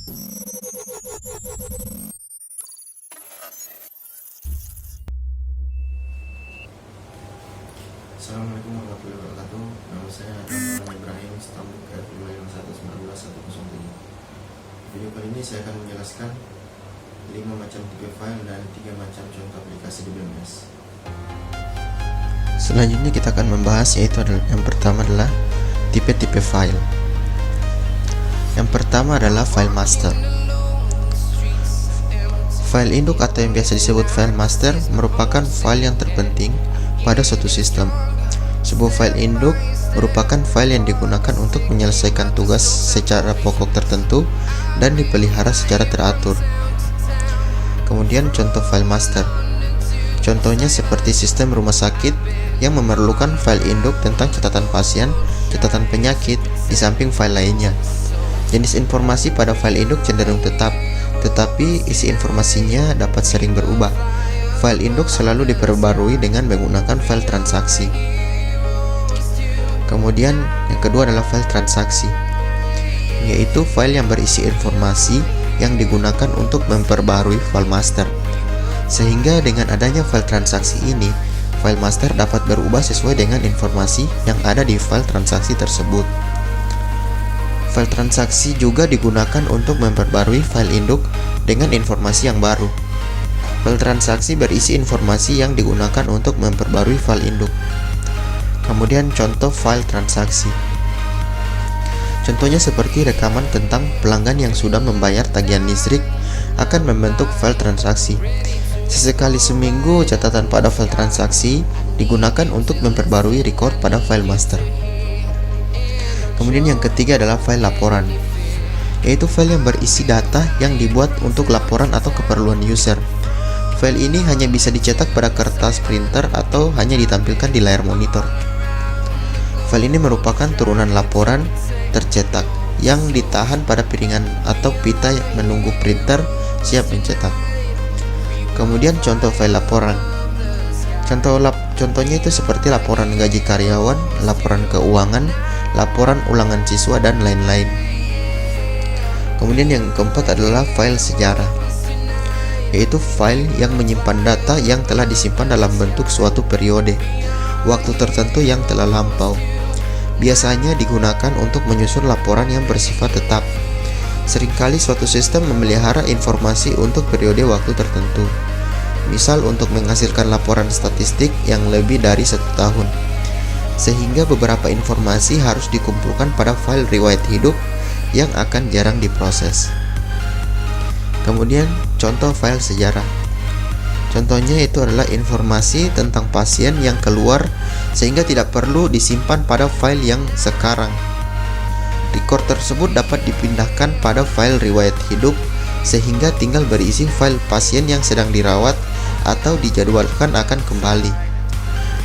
Assalamualaikum warahmatullahi wabarakatuh. Nama saya Muhammad Ibrahim, stambuk R551191107. Video kali ini saya akan menjelaskan 5 macam tipe file dan 3 macam contoh aplikasi di BMS. Selanjutnya kita akan membahas yaitu yang pertama adalah tipe-tipe file. Yang pertama adalah file master. File induk atau yang biasa disebut file master merupakan file yang terpenting pada suatu sistem. Sebuah file induk merupakan file yang digunakan untuk menyelesaikan tugas secara pokok tertentu dan dipelihara secara teratur. Kemudian contoh file master. Contohnya seperti sistem rumah sakit yang memerlukan file induk tentang catatan pasien, catatan penyakit, di samping file lainnya. Jenis informasi pada file induk cenderung tetap, tetapi isi informasinya dapat sering berubah. File induk selalu diperbarui dengan menggunakan file transaksi. Kemudian yang kedua adalah file transaksi, yaitu file yang berisi informasi yang digunakan untuk memperbarui file master. Sehingga dengan adanya file transaksi ini, file master dapat berubah sesuai dengan informasi yang ada di file transaksi tersebut. File transaksi juga digunakan untuk memperbarui file induk dengan informasi yang baru. File transaksi berisi informasi yang digunakan untuk memperbarui file induk. Kemudian contoh file transaksi. Contohnya seperti rekaman tentang pelanggan yang sudah membayar tagihan listrik akan membentuk file transaksi. Sesekali seminggu catatan pada file transaksi digunakan untuk memperbarui record pada file master. Kemudian yang ketiga adalah file laporan, yaitu file yang berisi data yang dibuat untuk laporan atau keperluan user. File ini hanya bisa dicetak pada kertas printer atau hanya ditampilkan di layar monitor. File ini merupakan turunan laporan tercetak yang ditahan pada piringan atau pita yang menunggu printer siap mencetak. Kemudian contoh file laporan. Contohnya itu seperti laporan gaji karyawan, laporan keuangan, laporan ulangan siswa, dan lain-lain. Kemudian yang keempat adalah file sejarah, yaitu file yang menyimpan data yang telah disimpan dalam bentuk suatu periode waktu tertentu yang telah lampau. Biasanya digunakan untuk menyusun laporan yang bersifat tetap. Seringkali suatu sistem memelihara informasi untuk periode waktu tertentu, misal untuk menghasilkan laporan statistik yang lebih dari 1 tahun, sehingga beberapa informasi harus dikumpulkan pada file riwayat hidup yang akan jarang diproses. Kemudian contoh file sejarah. Contohnya itu adalah informasi tentang pasien yang keluar sehingga tidak perlu disimpan pada file yang sekarang. Record tersebut dapat dipindahkan pada file riwayat hidup sehingga tinggal berisi file pasien yang sedang dirawat atau dijadwalkan akan kembali.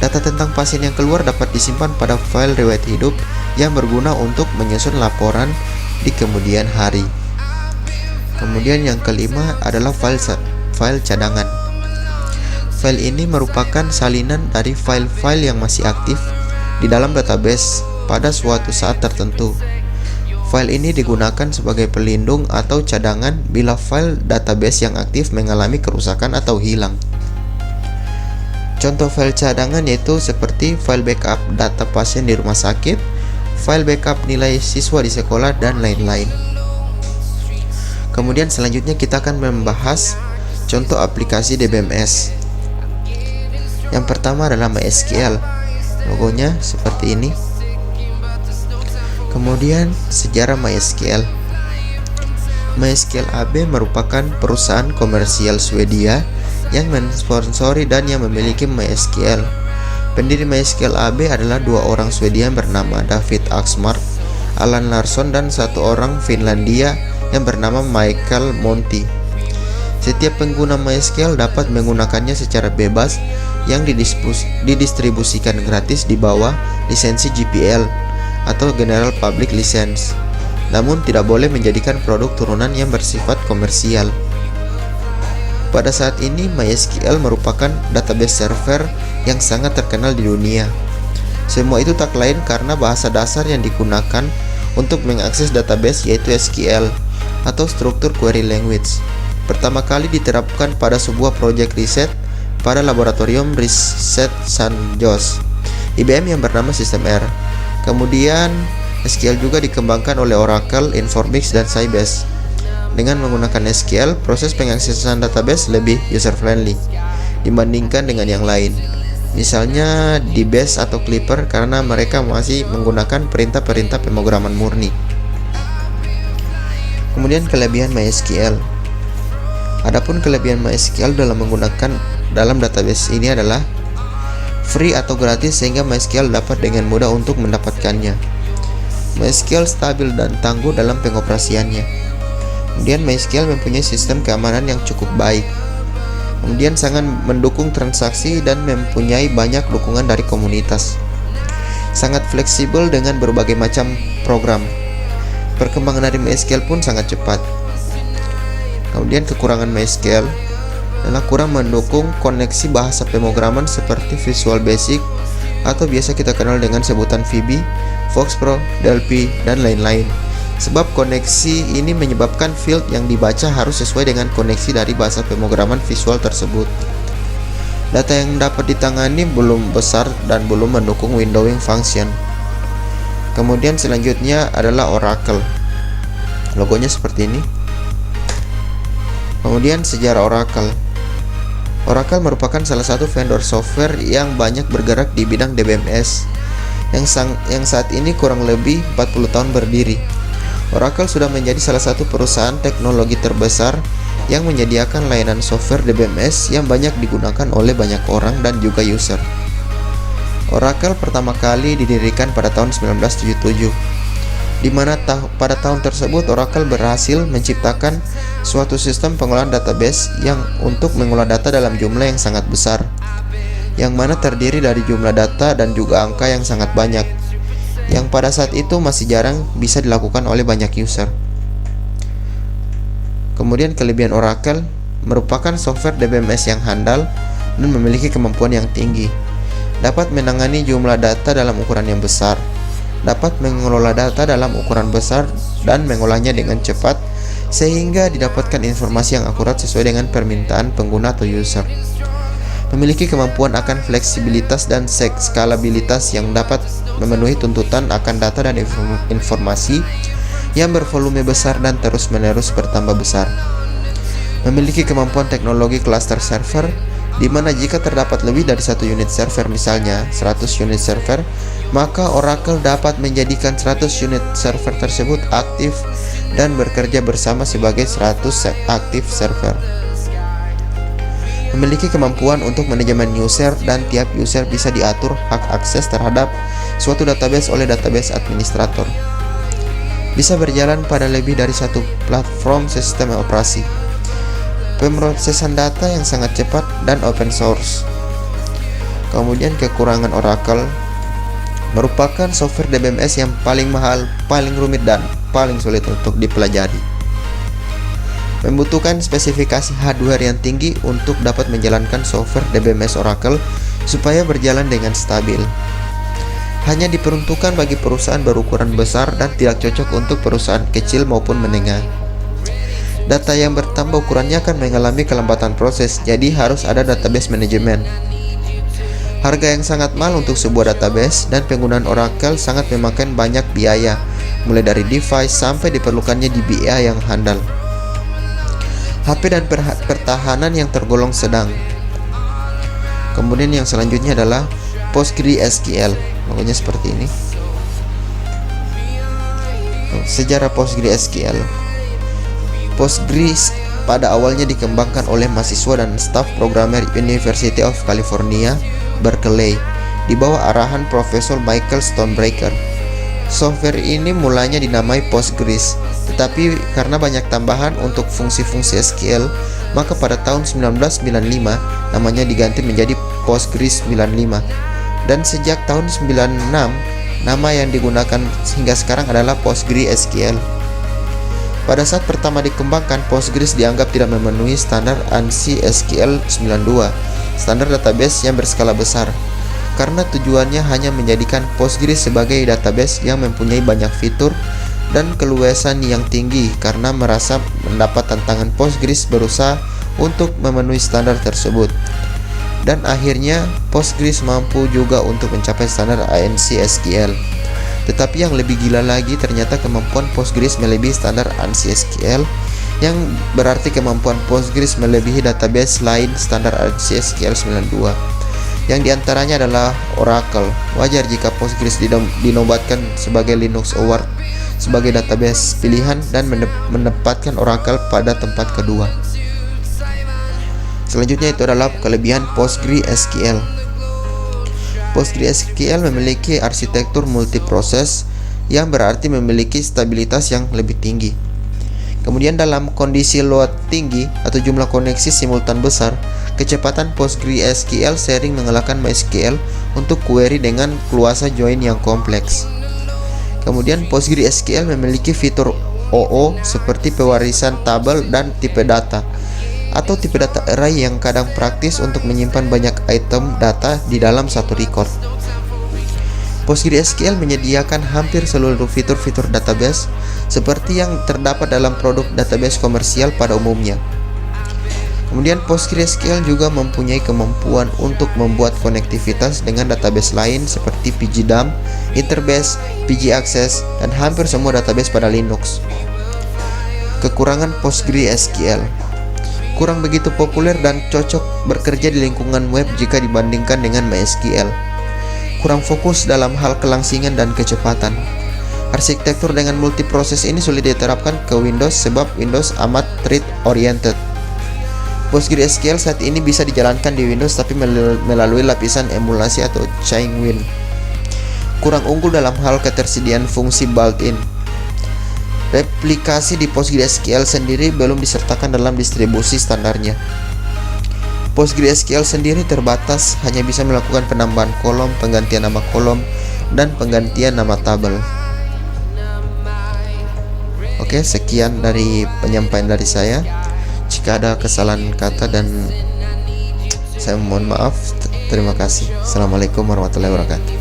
Data tentang pasien yang keluar dapat disimpan pada file riwayat hidup yang berguna untuk menyusun laporan di kemudian hari. Kemudian yang kelima adalah file cadangan. File ini merupakan salinan dari file-file yang masih aktif di dalam database pada suatu saat tertentu. File ini digunakan sebagai pelindung atau cadangan bila file database yang aktif mengalami kerusakan atau hilang. Contoh file cadangan yaitu seperti file backup data pasien di rumah sakit, file backup nilai siswa di sekolah, dan lain-lain. Kemudian selanjutnya kita akan membahas contoh aplikasi DBMS. Yang pertama adalah MySQL. Logonya seperti ini. Kemudian sejarah MySQL. MySQL AB merupakan perusahaan komersial Swedia yang mensponsori dan yang memiliki MySQL. Pendiri MySQL AB adalah 2 orang Swedia yang bernama David Axmark, Alan Larsson, dan 1 orang Finlandia yang bernama Michael Monti. Setiap pengguna MySQL dapat menggunakannya secara bebas yang didistribusikan gratis di bawah lisensi GPL atau General Public License, namun tidak boleh menjadikan produk turunan yang bersifat komersial. Pada saat ini MySQL merupakan database server yang sangat terkenal di dunia. Semua itu tak lain karena bahasa dasar yang digunakan untuk mengakses database yaitu SQL, atau struktur query language. Pertama kali diterapkan pada sebuah proyek riset pada laboratorium riset San Jose, IBM yang bernama System R. Kemudian SQL juga dikembangkan oleh Oracle, Informix, dan Sybase. Dengan menggunakan SQL, proses pengaksesan database lebih user-friendly dibandingkan dengan yang lain. Misalnya DBase atau Clipper karena mereka masih menggunakan perintah-perintah pemrograman murni. Kemudian kelebihan MySQL. Adapun kelebihan MySQL dalam database ini adalah free atau gratis sehingga MySQL dapat dengan mudah untuk mendapatkannya. MySQL stabil dan tangguh dalam pengoperasiannya. Kemudian MySQL mempunyai sistem keamanan yang cukup baik. Kemudian sangat mendukung transaksi dan mempunyai banyak dukungan dari komunitas. Sangat fleksibel dengan berbagai macam program. Perkembangan dari MySQL pun sangat cepat. Kemudian kekurangan MySQL adalah kurang mendukung koneksi bahasa pemrograman seperti Visual Basic atau biasa kita kenal dengan sebutan VB, FoxPro, Delphi, dan lain-lain. Sebab koneksi ini menyebabkan field yang dibaca harus sesuai dengan koneksi dari bahasa pemrograman visual tersebut. Data yang dapat ditangani belum besar dan belum mendukung windowing function. Kemudian selanjutnya adalah Oracle. Logonya seperti ini. Kemudian sejarah Oracle. Oracle merupakan salah satu vendor software yang banyak bergerak di bidang DBMS yang saat ini kurang lebih 40 tahun berdiri. Oracle sudah menjadi salah satu perusahaan teknologi terbesar yang menyediakan layanan software DBMS yang banyak digunakan oleh banyak orang dan juga user. Oracle pertama kali didirikan pada tahun 1977. Di mana pada tahun tersebut Oracle berhasil menciptakan suatu sistem pengolahan database yang untuk mengolah data dalam jumlah yang sangat besar, yang mana terdiri dari jumlah data dan juga angka yang sangat banyak, yang pada saat itu masih jarang bisa dilakukan oleh banyak user. Kemudian kelebihan Oracle merupakan software DBMS yang handal dan memiliki kemampuan yang tinggi, dapat menangani jumlah data dalam ukuran yang besar, dapat mengelola data dalam ukuran besar dan mengolahnya dengan cepat sehingga didapatkan informasi yang akurat sesuai dengan permintaan pengguna atau user. Memiliki kemampuan akan fleksibilitas dan skalabilitas yang dapat memenuhi tuntutan akan data dan informasi yang bervolume besar dan terus-menerus bertambah besar. Memiliki kemampuan teknologi cluster server, di mana jika terdapat lebih dari satu unit server, misalnya 100 unit server, maka Oracle dapat menjadikan 100 unit server tersebut aktif dan bekerja bersama sebagai 100 aktif server. Memiliki kemampuan untuk manajemen user dan tiap user bisa diatur hak akses terhadap suatu database oleh database administrator. Bisa berjalan pada lebih dari satu platform sistem operasi. Pemrosesan data yang sangat cepat dan open source. Kemudian kekurangan Oracle merupakan software DBMS yang paling mahal, paling rumit dan paling sulit untuk dipelajari. Membutuhkan spesifikasi hardware yang tinggi untuk dapat menjalankan software DBMS Oracle supaya berjalan dengan stabil. Hanya diperuntukkan bagi perusahaan berukuran besar dan tidak cocok untuk perusahaan kecil maupun menengah. Data yang bertambah ukurannya akan mengalami kelembatan proses, jadi harus ada database manajemen. Harga yang sangat mahal untuk sebuah database dan penggunaan Oracle sangat memakan banyak biaya, mulai dari device sampai diperlukannya DBA yang handal. HP dan pertahanan yang tergolong sedang. Kemudian yang selanjutnya adalah PostgreSQL. Logonya seperti ini. Sejarah PostgreSQL. Postgres pada awalnya dikembangkan oleh mahasiswa dan staf programmer University of California, Berkeley, di bawah arahan Profesor Michael Stonebraker. Software ini mulanya dinamai Postgres, tetapi karena banyak tambahan untuk fungsi-fungsi SQL, maka pada tahun 1995 namanya diganti menjadi Postgres 95. Dan sejak tahun 96, nama yang digunakan hingga sekarang adalah PostgreSQL. Pada saat pertama dikembangkan, Postgres dianggap tidak memenuhi standar ANSI SQL 92, standar database yang berskala besar, karena tujuannya hanya menjadikan Postgres sebagai database yang mempunyai banyak fitur dan keluasan yang tinggi karena merasa mendapat tantangan Postgres berusaha untuk memenuhi standar tersebut. Dan akhirnya Postgres mampu juga untuk mencapai standar ANSI SQL. Tetapi yang lebih gila lagi, ternyata kemampuan Postgres melebihi standar ANSI SQL, yang berarti kemampuan Postgres melebihi database lain standar ANSI SQL 92, yang diantaranya adalah Oracle. Wajar jika Postgres dinobatkan sebagai Linux Award sebagai database pilihan dan menempatkan Oracle pada tempat kedua. Selanjutnya itu adalah kelebihan PostgreSQL. PostgreSQL memiliki arsitektur multiproses yang berarti memiliki stabilitas yang lebih tinggi. Kemudian dalam kondisi load tinggi atau jumlah koneksi simultan besar, kecepatan PostgreSQL sering mengalahkan MySQL untuk query dengan keluasan join yang kompleks. Kemudian PostgreSQL memiliki fitur OO seperti pewarisan tabel dan tipe data atau tipe data array yang kadang praktis untuk menyimpan banyak item data di dalam satu record. PostgreSQL menyediakan hampir seluruh fitur-fitur database seperti yang terdapat dalam produk database komersial pada umumnya. Kemudian PostgreSQL juga mempunyai kemampuan untuk membuat konektivitas dengan database lain seperti pgdump, Interbase, pgaccess, dan hampir semua database pada Linux. Kekurangan PostgreSQL: kurang begitu populer dan cocok bekerja di lingkungan web jika dibandingkan dengan MySQL. Kurang fokus dalam hal kelangsingan dan kecepatan. Arsitektur dengan multiproses ini sulit diterapkan ke Windows sebab Windows amat thread oriented. PostgreSQL saat ini bisa dijalankan di Windows tapi melalui lapisan emulasi atau Chainwin. Kurang unggul dalam hal ketersediaan fungsi built-in. Replikasi di PostgreSQL sendiri belum disertakan dalam distribusi standarnya. PostgreSQL sendiri terbatas, hanya bisa melakukan penambahan kolom, penggantian nama kolom, dan penggantian nama tabel. Oke, sekian dari penyampaian dari saya. Jika ada kesalahan kata dan saya mohon maaf. Terima kasih. Assalamualaikum warahmatullahi wabarakatuh.